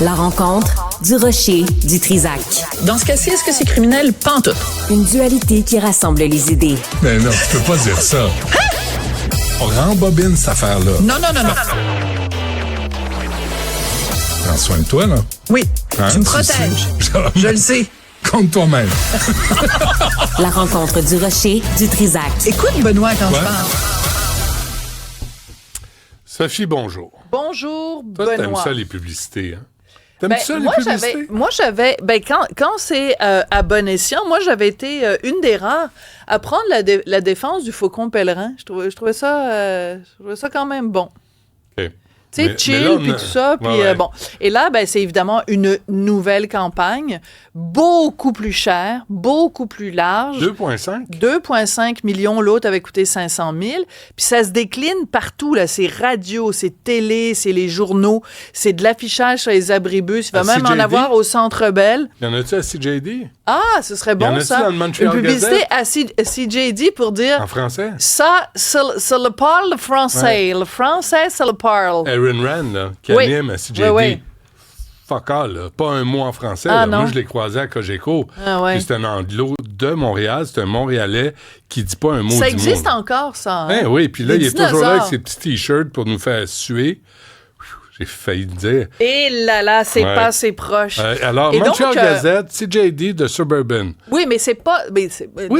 La rencontre du rocher du Trisac. Dans ce cas-ci, est-ce que c'est criminel? Pas en tout. Une dualité qui rassemble les idées. Mais non, tu peux pas dire ça. On rembobine cette affaire-là. Non. Prends soin de toi, là. Oui, Hein, tu me tu protèges. sais. Je le sais. Compte toi-même. La rencontre du rocher du Trisac. Écoute, Benoît, quand Ouais. je parle. Sophie, bonjour. Bonjour, Toi, Benoît. t'aimes ça, les publicités, hein? T'aimes Ben, ça, les moi, publicités? j'avais, quand c'est à bon escient, moi, j'avais été une des rares à prendre la défense du faucon pèlerin. Je trouvais ça quand même bon. OK. Tu sais, Mais chill, là, puis tout ça, puis ouais. bon. Et là, ben, c'est évidemment une nouvelle campagne, beaucoup plus chère, beaucoup plus large. 2,5? 2,5 millions, l'autre avait coûté 500 000. Puis ça se décline partout, là. C'est radio, c'est télé, c'est les journaux, c'est de l'affichage sur les abribus. Il va À même en CJD? avoir au Centre Bell. Y en a-tu à CJD? Ah, ce serait Y en bon, a-tu ça. dans le Montreal Une publicité Gazette? à CJD pour dire... En français? Ça le parle français. Le français, ça le parle. Aaron Rand, là, qui Oui. anime à CJD. Oui. Fuck all, là. Pas un mot en français. Ah, là. non. Moi, je l'ai croisé à Cogeco. Ah, ouais. Puis c'est un anglo de Montréal. C'est un Montréalais qui dit pas un mot Ça du existe monde. encore, ça. Hein? Hein, oui, puis là, Les il est toujours là avec dinosaures. ses petits t-shirts pour nous faire suer. J'ai failli le dire. Et là, c'est Ouais. pas assez proche. Alors, Et Montreal donc, Gazette, CJD de Suburban. Oui, mais c'est pas... Oui,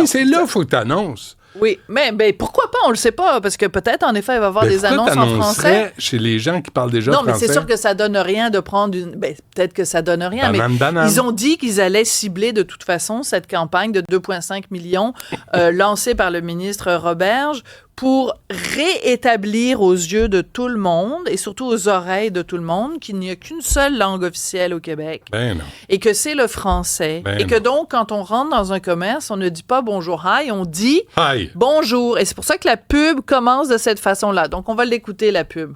c'est là qu'il faut que tu annonces. Oui, mais pourquoi pas? On le sait pas, parce que peut-être, en effet, il va y avoir des annonces en français. Chez les gens qui parlent déjà Non, français? mais c'est sûr que ça donne rien de prendre une... peut-être que ça donne rien, Banane, mais banane. ils ont dit qu'ils allaient cibler de toute façon cette campagne de 2,5 millions lancée par le ministre Roberge pour réétablir aux yeux de tout le monde et surtout aux oreilles de tout le monde qu'il n'y a qu'une seule langue officielle au Québec. Ben non. Et que c'est le français. Ben et que non. donc, quand on rentre dans un commerce, on ne dit pas bonjour, hi, on dit Hi. bonjour. Et c'est pour ça que la pub commence de cette façon-là. Donc, on va l'écouter, la pub.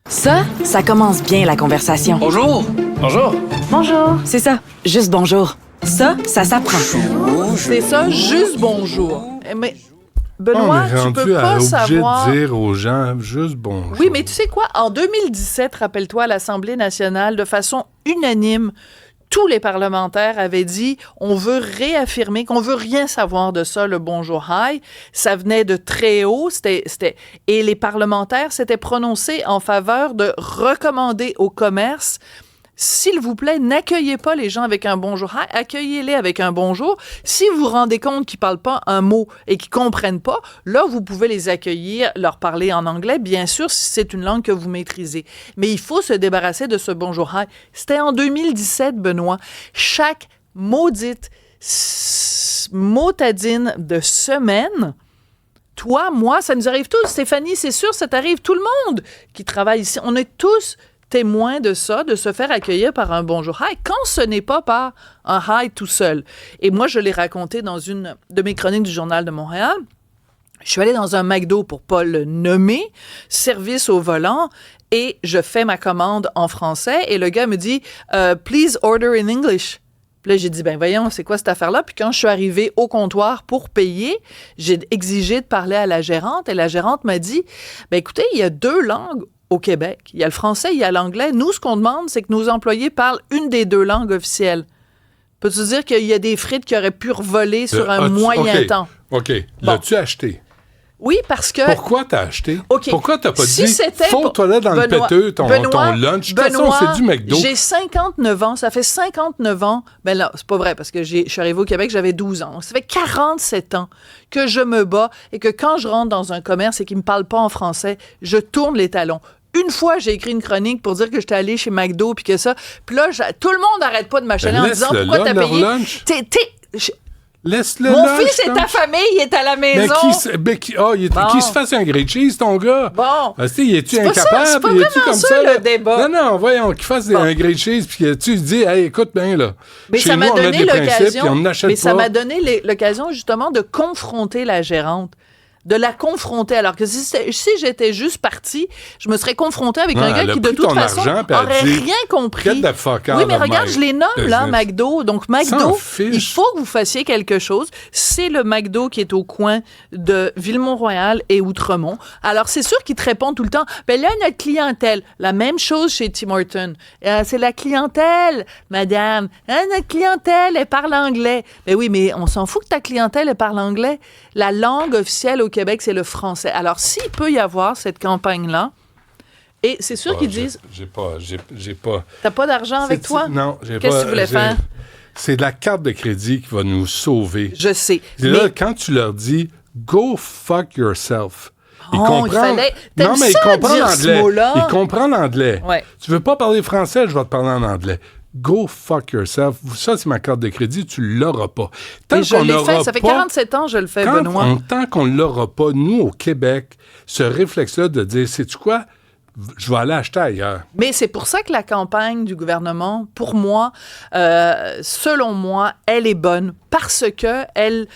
Ça commence bien la conversation. Bonjour. Bonjour. Bonjour. C'est ça, juste bonjour. Ça s'apprend. C'est ça, juste bonjour. Mais, On Benoît, est tu rendu peux pas obligé savoir... de dire aux gens juste bonjour. Oui, mais tu sais quoi? En 2017, rappelle-toi, à l'Assemblée nationale, de façon unanime, tous les parlementaires avaient dit on veut réaffirmer qu'on veut rien savoir de ça, le bonjour hi. Ça venait de très haut. Et les parlementaires s'étaient prononcés en faveur de recommander au commerce, s'il vous plaît, n'accueillez pas les gens avec un bonjour hi, accueillez-les avec un bonjour. Si vous vous rendez compte qu'ils parlent pas un mot et qu'ils comprennent pas, là, vous pouvez les accueillir, leur parler en anglais, bien sûr, si c'est une langue que vous maîtrisez. Mais il faut se débarrasser de ce bonjour hi. C'était en 2017, Benoît. Chaque maudite motadine de semaine... Toi, moi, ça nous arrive tous. Stéphanie, c'est sûr, ça t'arrive. Tout le monde qui travaille ici. On est tous témoins de ça, de se faire accueillir par un bonjour hi, quand ce n'est pas par un hi tout seul. Et moi, je l'ai raconté dans une de mes chroniques du Journal de Montréal. Je suis allée dans un McDo, pour pas le nommer, service au volant, et je fais ma commande en français, et le gars me dit « Please order in English ». Puis là, j'ai dit, ben voyons, c'est quoi cette affaire-là? Puis quand je suis arrivée au comptoir pour payer, j'ai exigé de parler à la gérante, et la gérante m'a dit, ben écoutez, il y a 2 langues au Québec. Il y a le français, il y a l'anglais. Nous, ce qu'on demande, c'est que nos employés parlent une des 2 langues officielles. Peux-tu dire qu'il y a des frites qui auraient pu revoler sur un moyen temps? OK. Bon. L'as-tu acheté? Oui, parce que... Pourquoi t'as acheté? OK. Pourquoi t'as pas Si dit c'était faut-toi là dans le péteux ton lunch? De toute façon, c'est du McDo. J'ai 59 ans. Ça fait 59 ans. Ben là, c'est pas vrai, parce que je suis arrivée au Québec, j'avais 12 ans. Ça fait 47 ans que je me bats et que quand je rentre dans un commerce et qu'ils me parlent pas en français, je tourne les talons. Une fois, j'ai écrit une chronique pour dire que j'étais allée chez McDo puis que ça. Puis là, tout le monde n'arrête pas de m'achaler en disant pourquoi t'as payé. Lunch. Laisse-le Mon lunch, fils et ta famille, il est à la maison. Qui se fasse un grilled cheese, ton gars? Bon. Es-tu C'est pas ça, incapable? c'est pas Es-tu vraiment comme ça, là? le débat. Non, voyons, qu'il fasse un grilled cheese, puis que tu dis, hey, écoute bien, là. Mais Chez ça nous, m'a on a donné des principes, puis on l'occasion. n'achète Mais pas. ça m'a donné l'occasion, justement, de confronter la gérante. de la confronter. Alors que si j'étais juste partie, je me serais confrontée avec un gars qui, de toute façon, aurait rien compris. Get the fuck out oui, mais of regarde, my je les nomme, là, business. McDo. Donc, McDo, S'en fiche. il faut que vous fassiez quelque chose. C'est le McDo qui est au coin de Villemont-Royal et Outremont. Alors, c'est sûr qu'ils te répondent tout le temps, ben là, notre clientèle, la même chose chez Tim Hortons. C'est la clientèle, madame. Notre clientèle, elle parle anglais. Ben oui, mais on s'en fout que ta clientèle, elle parle anglais. La langue officielle au Québec, c'est le français. Alors, s'il peut y avoir cette campagne-là, et c'est sûr qu'ils disent... J'ai pas... T'as pas d'argent avec toi? Non, j'ai pas... Qu'est-ce que tu voulais faire? C'est de la carte de crédit qui va nous sauver. Je sais. Et là, quand tu leur dis « Go fuck yourself », ils il comprennent... fallait... Non, mais ça, ils comprennent dire ce l'anglais. mot-là? Ils comprennent l'anglais. Ouais. Tu veux pas parler français, je vais te parler en anglais. Go fuck yourself. Ça, c'est ma carte de crédit. Tu l'auras pas. Et je l'ai fait. Ça fait 47 ans que je le fais, Benoît. Tant qu'on l'aura pas, nous, au Québec, ce réflexe-là de dire, sais-tu quoi? Je vais aller acheter ailleurs. Mais c'est pour ça que la campagne du gouvernement, pour moi, selon moi, elle est bonne parce que elle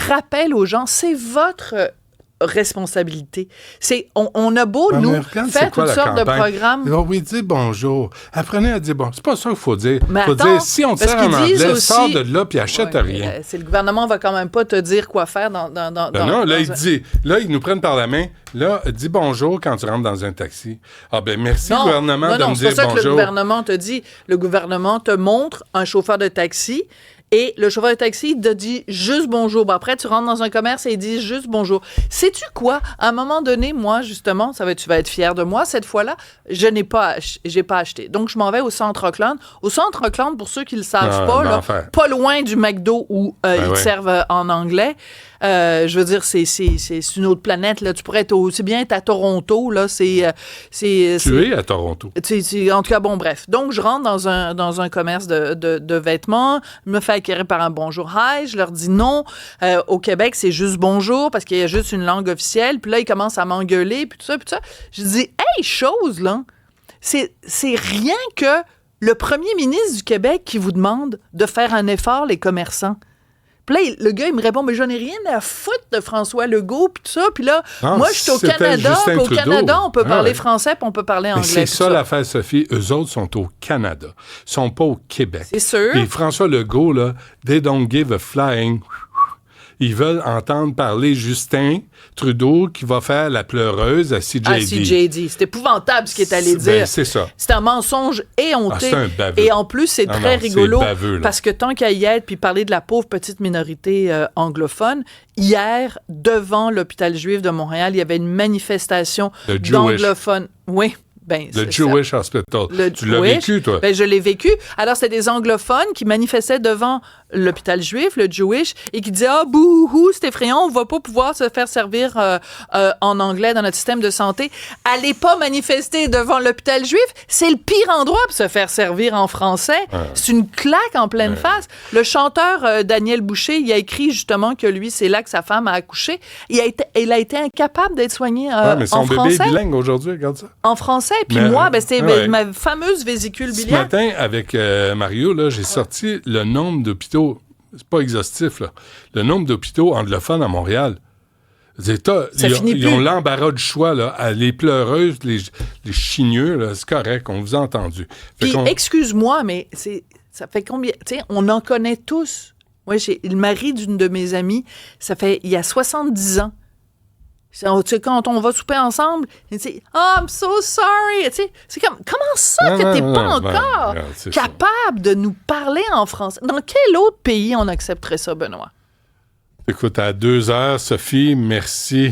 rappelle aux gens, c'est votre responsabilité. On a beau, nous, faire toutes sortes de programmes. Oui, dis bonjour. Apprenez à dire bon. C'est pas ça qu'il faut dire. Il faut attends, dire, si on te sert en anglais, sors de là puis achète rien. C'est le gouvernement va quand même pas te dire quoi faire dans non, là, ils nous prennent par la main. Là, dis bonjour quand tu rentres dans un taxi. Ah ben merci, gouvernement, de me dire bonjour. c'est pas ça que le gouvernement te dit. Le gouvernement te montre un chauffeur de taxi et le chauffeur de taxi il te dit juste bonjour. Ben après, tu rentres dans un commerce et il dit juste bonjour. Sais-tu quoi? À un moment donné, moi, justement, tu vas être fier de moi, cette fois-là, j'ai pas acheté. Donc, je m'en vais au Centre Auckland. Au Centre Auckland, pour ceux qui le savent pas loin du McDo où ils te servent en anglais. Je veux dire, c'est une autre planète. Là. Tu pourrais être aussi bien être à Toronto. Là. Tu es à Toronto. En tout cas, bon, bref. Donc, je rentre dans un commerce de vêtements. Je me fais acquérir par un bonjour, hi. Je leur dis non. Au Québec, c'est juste bonjour parce qu'il y a juste une langue officielle. Puis là, ils commencent à m'engueuler. Puis tout ça, puis tout ça. Je dis, hey, chose, là. C'est rien que le premier ministre du Québec qui vous demande de faire un effort, les commerçants. Puis là, le gars, il me répond, mais j'en ai rien à foutre de François Legault, puis tout ça. Puis là, moi, je suis au Canada, puis au Canada, on peut parler français, puis on peut parler anglais. Mais c'est ça l'affaire, Sophie. Eux autres sont au Canada. Ils sont pas au Québec. C'est sûr. Puis François Legault, là, they don't give a flying. Ils veulent entendre parler Justin Trudeau qui va faire la pleureuse à CJD. À CJD. C'est épouvantable ce qu'il est allé dire. Ben, c'est ça. C'est un mensonge éhonté. C'est un baveux. Et en plus, c'est très rigolo baveux, parce que tant qu'à y être puis parler de la pauvre petite minorité anglophone, hier, devant l'hôpital juif de Montréal, il y avait une manifestation d'anglophones. Oui. Ben, le Jewish Hospital. Tu l'as vécu, toi? Ben, je l'ai vécu. Alors, c'était des anglophones qui manifestaient devant l'hôpital juif, le Jewish, et qui disaient « Ah, bouhou, c'est effrayant, on va pas pouvoir se faire servir en anglais dans notre système de santé. » Allez pas manifester devant l'hôpital juif, c'est le pire endroit pour se faire servir en français. C'est une claque en pleine face. Le chanteur Daniel Boucher, il a écrit justement que lui, c'est là que sa femme a accouché. Il a été incapable d'être soigné mais son en français. Bébé est bilingue aujourd'hui, regarde ça. En français. Puis moi, c'était ma fameuse vésicule biliaire. Ce matin, avec Mario, là, j'ai sorti le nombre d'hôpitaux, c'est pas exhaustif, là, le nombre d'hôpitaux anglophones à Montréal. Ils ont l'embarras du choix, là. Les pleureuses, les chigneux, là, c'est correct, on vous a entendu. Puis, excuse-moi, mais ça fait combien... Tu sais, on en connaît tous. Moi, le mari d'une de mes amies, il y a 70 ans. Tu sais, quand on va souper ensemble, il dit « Oh, I'm so sorry! » Tu sais, c'est comme, comment ça que t'es pas encore capable de nous parler en français? Dans quel autre pays on accepterait ça, Benoît? Écoute, à 2 heures, Sophie, merci.